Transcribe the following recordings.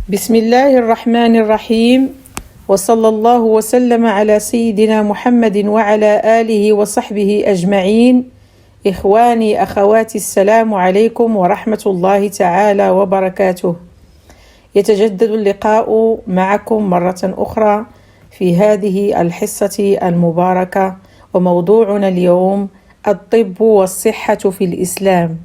بسم الله الرحمن الرحيم، وصلى الله وسلم على سيدنا محمد وعلى آله وصحبه أجمعين. إخواني أخواتي، السلام عليكم ورحمة الله تعالى وبركاته. يتجدد اللقاء معكم مرة أخرى في هذه الحصة المباركة، وموضوعنا اليوم الطب والصحة في الإسلام.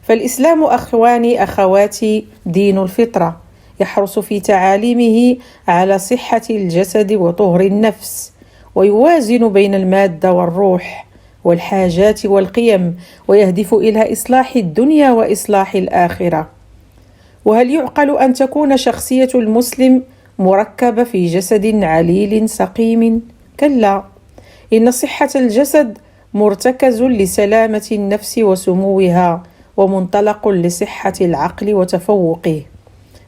فالإسلام أخواني أخواتي دين الفطرة، يحرص في تعاليمه على صحة الجسد وطهر النفس، ويوازن بين المادة والروح والحاجات والقيم، ويهدف إلى إصلاح الدنيا وإصلاح الآخرة. وهل يعقل أن تكون شخصية المسلم مركبة في جسد عليل سقيم؟ كلا، إن صحة الجسد مرتكز لسلامة النفس وسموها، ومنطلق لصحة العقل وتفوقه.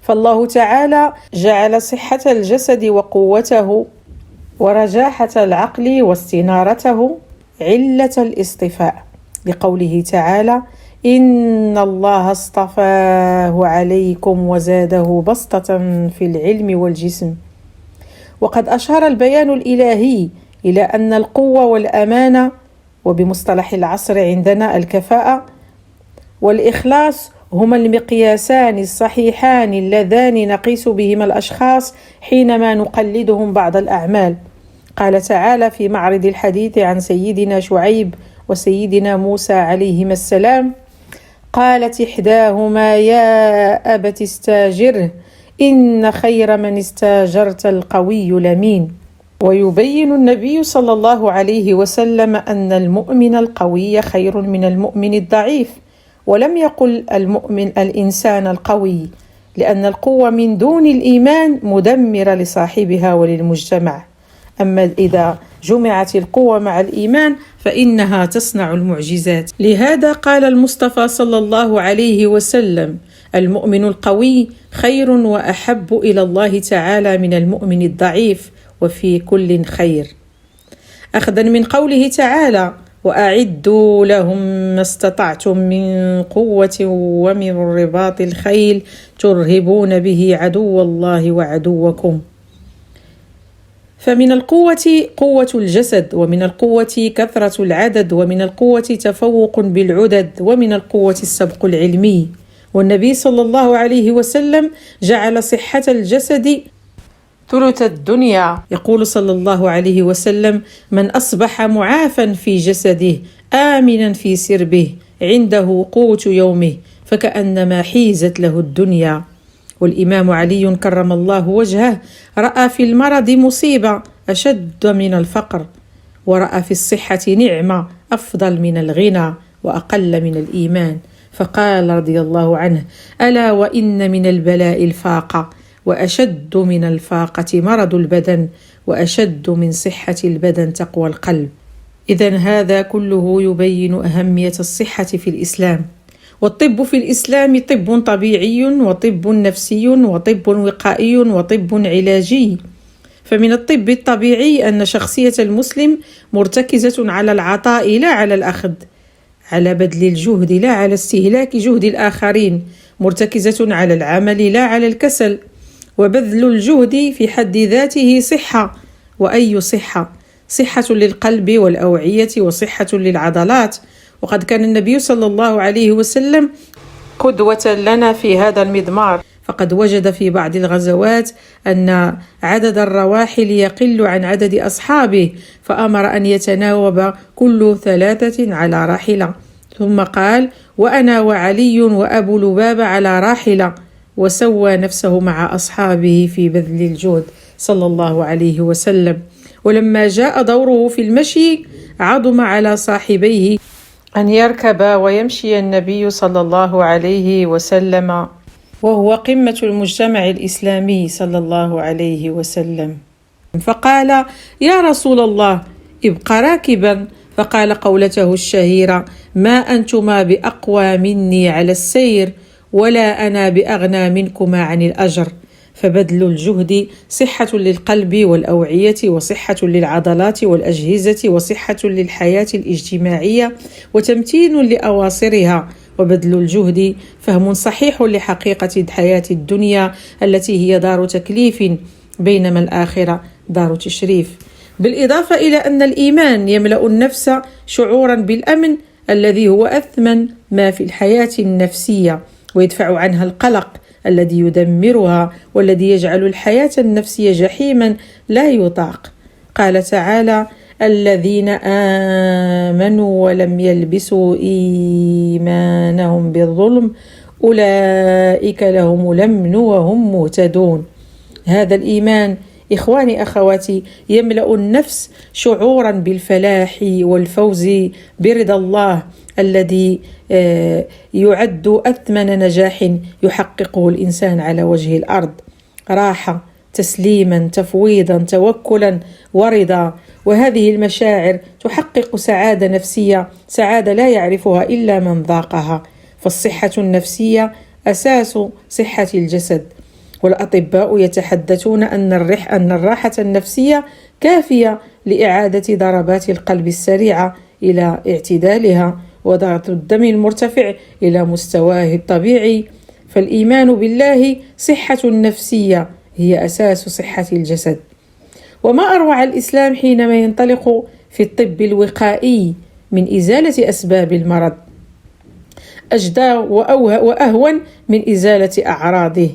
فالله تعالى جعل صحة الجسد وقوته ورجاحة العقل واستنارته علة الاصطفاء، لقوله تعالى: إن الله اصطفاه عليكم وزاده بسطة في العلم والجسم. وقد أشار البيان الإلهي إلى أن القوة والأمانة، وبمصطلح العصر عندنا الكفاءة والإخلاص، هما المقياسان الصحيحان اللذان نقيس بهما الأشخاص حينما نقلدهم بعض الأعمال. قال تعالى في معرض الحديث عن سيدنا شعيب وسيدنا موسى عليهما السلام: قالت إحداهما يا أبت استاجره إن خير من استاجرت القوي الأمين. ويبين النبي صلى الله عليه وسلم أن المؤمن القوي خير من المؤمن الضعيف، ولم يقل المؤمن الإنسان القوي، لأن القوة من دون الإيمان مدمرة لصاحبها وللمجتمع. أما إذا جمعت القوة مع الإيمان فإنها تصنع المعجزات. لهذا قال المصطفى صلى الله عليه وسلم: المؤمن القوي خير وأحب إلى الله تعالى من المؤمن الضعيف، وفي كل خير. أخذا من قوله تعالى: وأعدوا لهم ما استطعتم من قوة ومن رباط الخيل ترهبون به عدو الله وعدوكم. فمن القوة قوة الجسد، ومن القوة كثرة العدد، ومن القوة تفوق بالعدد، ومن القوة السبق العلمي. والنبي صلى الله عليه وسلم جعل صحة الجسد ثلث الدنيا. يقول صلى الله عليه وسلم: من أصبح معافا في جسده آمنا في سربه عنده قوت يومه فكأنما حيزت له الدنيا. والإمام علي كرم الله وجهه رأى في المرض مصيبة أشد من الفقر، ورأى في الصحة نعمة أفضل من الغنى وأقل من الإيمان، فقال رضي الله عنه: ألا وإن من البلاء الفاقة، وأشد من الفاقة مرض البدن، وأشد من صحة البدن تقوى القلب. إذن هذا كله يبين أهمية الصحة في الإسلام. والطب في الإسلام طب طبيعي، وطب نفسي، وطب وقائي، وطب علاجي. فمن الطب الطبيعي أن شخصية المسلم مرتكزة على العطاء لا على الأخذ، على بذل الجهد لا على استهلاك جهد الآخرين، مرتكزة على العمل لا على الكسل. وبذل الجهد في حد ذاته صحة. وأي صحة؟ صحة للقلب والأوعية، وصحة للعضلات. وقد كان النبي صلى الله عليه وسلم قدوة لنا في هذا المضمار، فقد وجد في بعض الغزوات أن عدد الرواحل يقل عن عدد أصحابه، فأمر أن يتناوب كل 3 على راحلة، ثم قال: وأنا وعلي وأبو لبابة على راحلة، وسوى نفسه مع أصحابه في بذل الجهد صلى الله عليه وسلم. ولما جاء دوره في المشي عظم على صاحبيه أن يركب ويمشي النبي صلى الله عليه وسلم، وهو قمة المجتمع الإسلامي صلى الله عليه وسلم. فقال: يا رسول الله ابق راكبا. فقال قولته الشهيرة: ما أنتما بأقوى مني على السير، ولا أنا بأغنى منكما عن الأجر. فبذل الجهد صحة للقلب والأوعية، وصحة للعضلات والأجهزة، وصحة للحياة الاجتماعية، وتمتين لأواصرها، وبذل الجهد فهم صحيح لحقيقة الحياة الدنيا التي هي دار تكليف، بينما الآخرة دار تشريف. بالإضافة إلى أن الإيمان يملأ النفس شعورا بالأمن الذي هو أثمن ما في الحياة النفسية، ويدفع عنها القلق الذي يدمرها والذي يجعل الحياة النفسية جحيما لا يطاق. قال تعالى: الذين آمنوا ولم يلبسوا إيمانهم بالظلم أولئك لهم الأمن وهم مهتدون. هذا الإيمان إخواني أخواتي يملأ النفس شعورا بالفلاح والفوز برضا الله الذي يعد أثمن نجاح يحققه الإنسان على وجه الأرض. راحة، تسليما، تفويضا، توكلا ورضا. وهذه المشاعر تحقق سعادة نفسية، سعادة لا يعرفها إلا من ذاقها. فالصحة النفسية أساس صحة الجسد، والأطباء يتحدثون أن الراحة النفسية كافية لإعادة ضربات القلب السريعة إلى اعتدالها، وضغط الدم المرتفع إلى مستواه الطبيعي. فالإيمان بالله صحة نفسية هي أساس صحة الجسد. وما أروع الإسلام حينما ينطلق في الطب الوقائي من إزالة أسباب المرض، أجدى وأهون من إزالة أعراضه.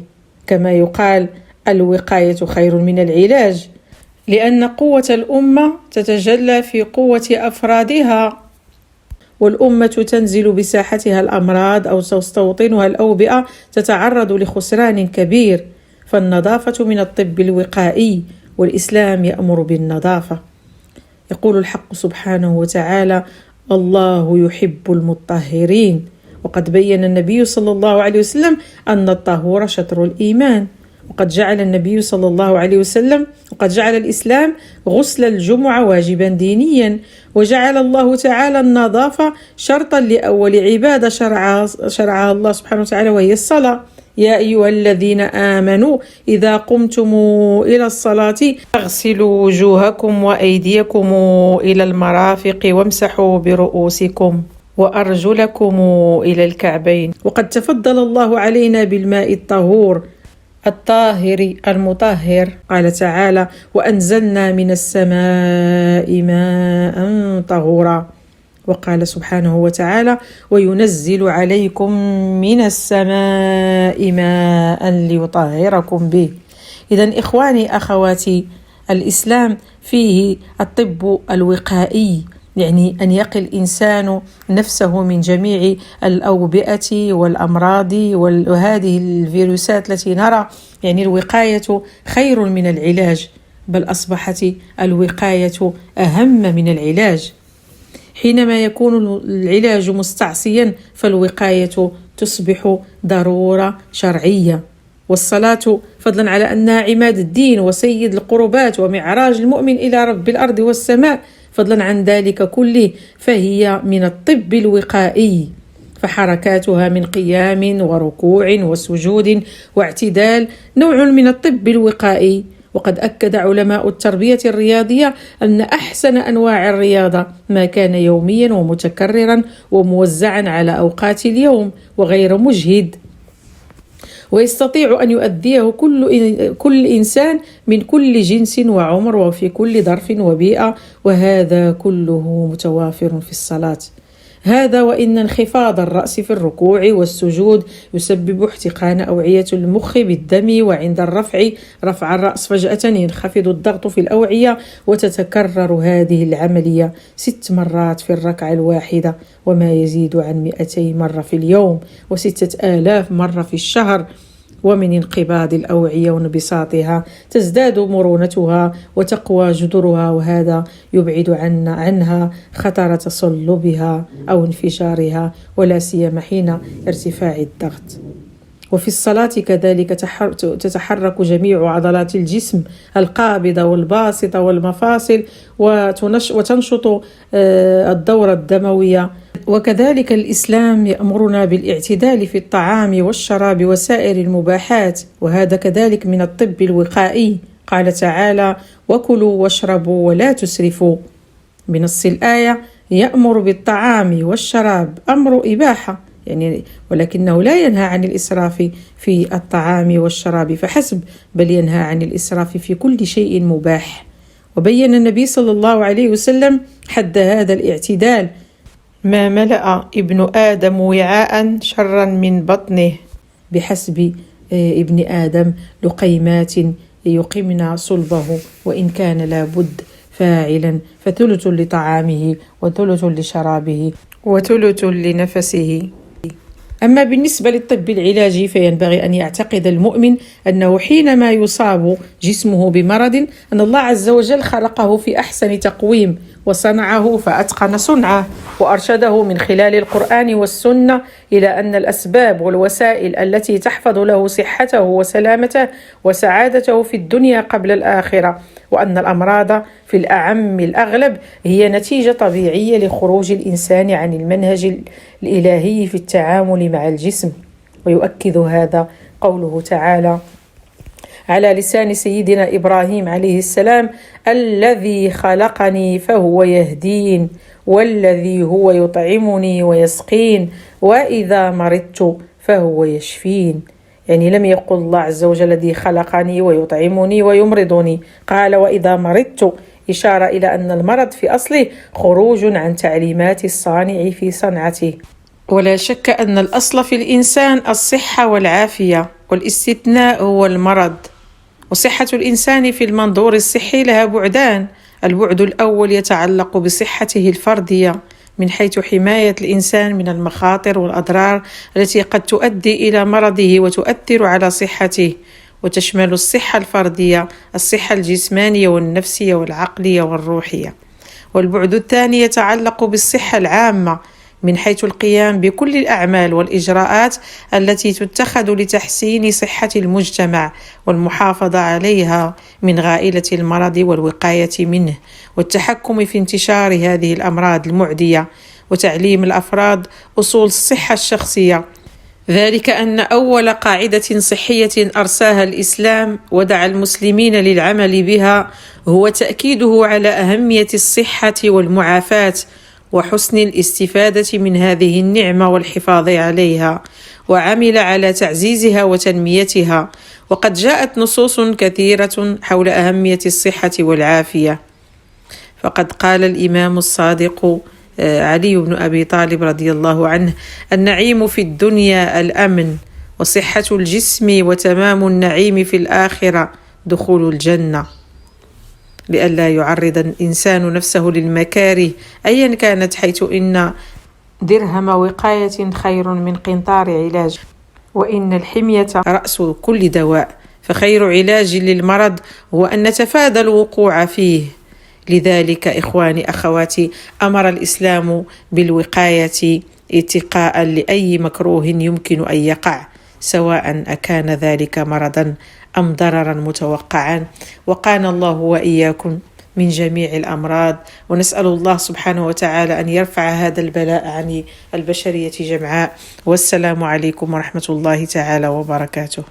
كما يقال: الوقاية خير من العلاج، لأن قوة الأمة تتجلى في قوة أفرادها، والأمة تنزل بساحتها الأمراض أو تستوطنها الأوبئة تتعرض لخسران كبير. فالنظافة من الطب الوقائي، والإسلام يأمر بالنظافة. يقول الحق سبحانه وتعالى: الله يحب المطهرين. وقد بين النبي صلى الله عليه وسلم أن الطهور شطر الإيمان. وقد جعل الإسلام غسل الجمعة واجبا دينيا، وجعل الله تعالى النظافة شرطا لأول عبادة شرعها الله سبحانه وتعالى، وهي الصلاة. يا أيها الذين آمنوا إذا قمتم إلى الصلاة فاغسلوا وجوهكم وأيديكم إلى المرافق وامسحوا برؤوسكم وأرجلكم إلى الكعبين. وقد تفضل الله علينا بالماء الطهور الطاهر المطهر. قال تعالى: وأنزلنا من السماء ماء طهورا. وقال سبحانه وتعالى: وينزل عليكم من السماء ماء ليطهركم به. إذن إخواني أخواتي، الإسلام فيه الطب الوقائي، يعني أن يقي الإنسان نفسه من جميع الأوبئة والأمراض وهذه الفيروسات التي نرى. يعني الوقاية خير من العلاج، بل أصبحت الوقاية أهم من العلاج. حينما يكون العلاج مستعصيا فالوقاية تصبح ضرورة شرعية. والصلاة فضلا على أنها عماد الدين وسيد القربات ومعراج المؤمن إلى رب الأرض والسماء، فضلا عن ذلك كله فهي من الطب الوقائي. فحركاتها من قيام وركوع وسجود واعتدال نوع من الطب الوقائي. وقد أكد علماء التربية الرياضية أن أحسن أنواع الرياضة ما كان يوميا ومتكررا وموزعا على أوقات اليوم وغير مجهد، ويستطيع أن يؤديه كل إنسان من كل جنس وعمر وفي كل ظرف وبيئة، وهذا كله متوافر في الصلاة. هذا وإن انخفاض الرأس في الركوع والسجود يسبب احتقان أوعية المخ بالدم، وعند رفع الرأس فجأة ينخفض الضغط في الأوعية، وتتكرر هذه العملية 6 مرات في الركعة الواحدة، وما يزيد عن 200 مرة في اليوم، و6000 مرة في الشهر. ومن انقباض الأوعية وانبساطها تزداد مرونتها وتقوى جذورها، وهذا يبعد عنها خطر تصلبها أو انفجارها، ولا سيما حين ارتفاع الضغط. وفي الصلاة كذلك تتحرك جميع عضلات الجسم القابضة والباسطة والمفاصل، وتنشط الدورة الدموية. وكذلك الإسلام يأمرنا بالاعتدال في الطعام والشراب وسائر المباحات، وهذا كذلك من الطب الوقائي. قال تعالى: وكلوا واشربوا ولا تسرفوا. بنص الآية يأمر بالطعام والشراب أمر إباحة، ولكنه لا ينهى عن الإسراف في الطعام والشراب فحسب، بل ينهى عن الإسراف في كل شيء مباح. وبين النبي صلى الله عليه وسلم حد هذا الاعتدال: ما ملأ ابن آدم وعاء شرا من بطنه، بحسب ابن آدم لقيمات يقمن صلبه، وإن كان لابد فاعلا، فثلث لطعامه وثلث لشرابه وثلث لنفسه. أما بالنسبة للطب العلاجي فينبغي أن يعتقد المؤمن أنه حينما يصاب جسمه بمرض أن الله عز وجل خلقه في أحسن تقويم، وصنعه فأتقن صنعه، وأرشده من خلال القرآن والسنة إلى أن الأسباب والوسائل التي تحفظ له صحته وسلامته وسعادته في الدنيا قبل الآخرة، وأن الأمراض في الأعم الأغلب هي نتيجة طبيعية لخروج الإنسان عن المنهج الإلهي في التعامل مع الجسم. ويؤكد هذا قوله تعالى على لسان سيدنا إبراهيم عليه السلام: الذي خلقني فهو يهدين، والذي هو يطعمني ويسقين، وإذا مرضت فهو يشفين. لم يقل الله عز وجل الذي خلقني ويطعمني ويمرضني، قال وإذا مرضت، إشارة إلى أن المرض في أصله خروج عن تعليمات الصانع في صنعته. ولا شك أن الأصل في الإنسان الصحة والعافية، والاستثناء هو المرض. وصحة الإنسان في المنظور الصحي لها بعدان: البعد الأول يتعلق بصحته الفردية من حيث حماية الإنسان من المخاطر والأضرار التي قد تؤدي إلى مرضه وتؤثر على صحته، وتشمل الصحة الفردية، الصحة الجسمانية والنفسية والعقلية والروحية. والبعد الثاني يتعلق بالصحة العامة من حيث القيام بكل الأعمال والإجراءات التي تتخذ لتحسين صحة المجتمع والمحافظة عليها من غائلة المرض والوقاية منه، والتحكم في انتشار هذه الأمراض المعدية، وتعليم الأفراد أصول الصحة الشخصية. ذلك أن أول قاعدة صحية أرساها الإسلام ودعا المسلمين للعمل بها هو تأكيده على أهمية الصحة والمعافاة وحسن الاستفادة من هذه النعمة والحفاظ عليها، وعمل على تعزيزها وتنميتها. وقد جاءت نصوص كثيرة حول أهمية الصحة والعافية، فقد قال الإمام الصادق علي بن أبي طالب رضي الله عنه: النعيم في الدنيا الأمن، وصحة الجسم وتمام النعيم في الآخرة دخول الجنة، لئلا يعرض الإنسان نفسه للمكاره أيا كانت، حيث إن درهم وقاية خير من قنطار علاج، وإن الحمية رأس كل دواء، فخير علاج للمرض هو أن نتفادى الوقوع فيه. لذلك إخواني أخواتي، أمر الإسلام بالوقاية اتقاء لأي مكروه يمكن أن يقع، سواء أكان ذلك مرضا أم ضررا متوقعا. وقانا الله وإياكم من جميع الأمراض، ونسأل الله سبحانه وتعالى أن يرفع هذا البلاء عن البشرية جمعاء. والسلام عليكم ورحمة الله تعالى وبركاته.